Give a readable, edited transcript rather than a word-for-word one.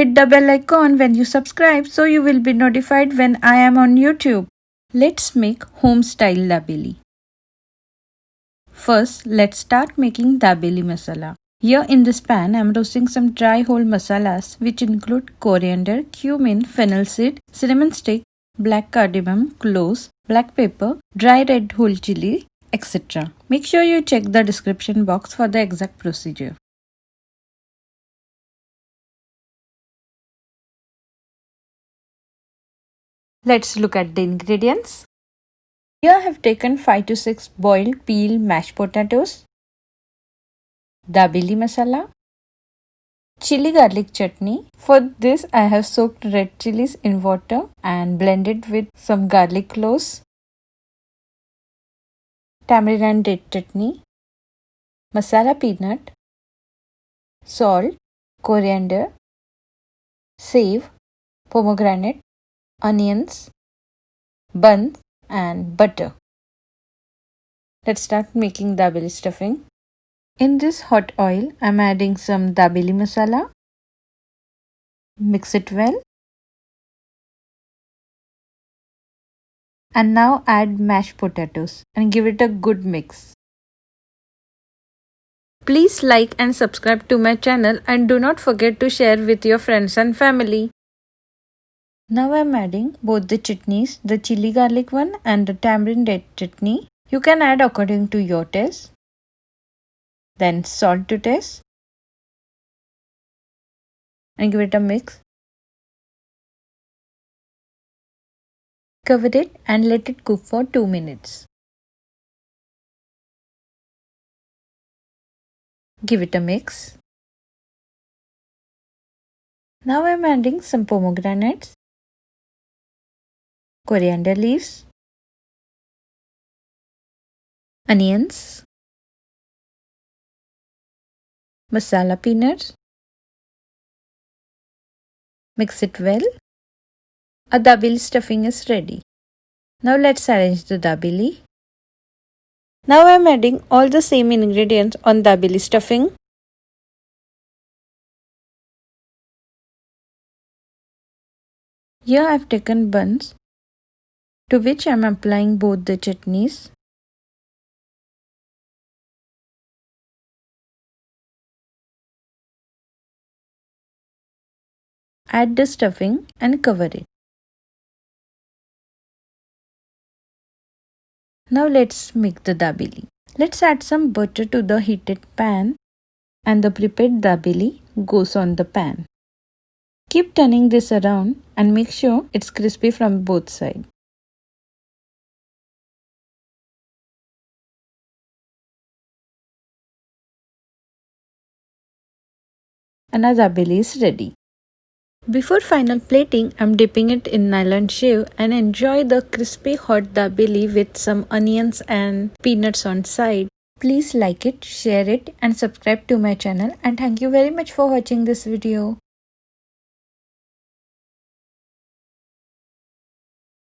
Hit the bell icon when you subscribe so you will be notified when I am on YouTube. Let's make home style dabeli. First, let's start making dabeli masala. Here in this pan, I am roasting some dry whole masalas which include coriander, cumin, fennel seed, cinnamon stick, black cardamom, cloves, black pepper, dry red whole chilli, etc. Make sure you check the description box for the exact procedure. Let's look at the ingredients. Here I have taken 5 to 6 boiled peel mashed potatoes, dabeli masala, chili garlic chutney. For this I have soaked red chilies in water and blended with some garlic cloves, tamarind and date chutney, masala peanut, salt, coriander, save, pomegranate, onions, buns and butter. Let's start making dabeli stuffing. In this hot oil, I am adding some dabeli masala. Mix it well. And now add mashed potatoes and give it a good mix. Please like and subscribe to my channel and do not forget to share with your friends and family. Now I am adding both the chutneys, the chili garlic one and the tamarind red chutney. You can add according to your taste. Then salt to taste. And give it a mix. Cover it and let it cook for 2 minutes. Give it a mix. Now I am adding some pomegranates, coriander leaves, onions, masala peanuts. Mix it well. A dabeli stuffing is ready. Now let's arrange the dabeli. Now I am adding all the same ingredients on dabeli stuffing. Here I have taken buns to which I am applying both the chutneys. Add the stuffing and cover it. Now let's make the dabeli. Let's add some butter to the heated pan and the prepared dabeli goes on the pan. Keep turning this around and make sure it's crispy from both sides. And our dabeli is ready. Before final plating, I'm dipping it in nylon sieve and enjoy the crispy hot dabeli with some onions and peanuts on side. Please like it, share it and subscribe to my channel, and thank you very much for watching this video.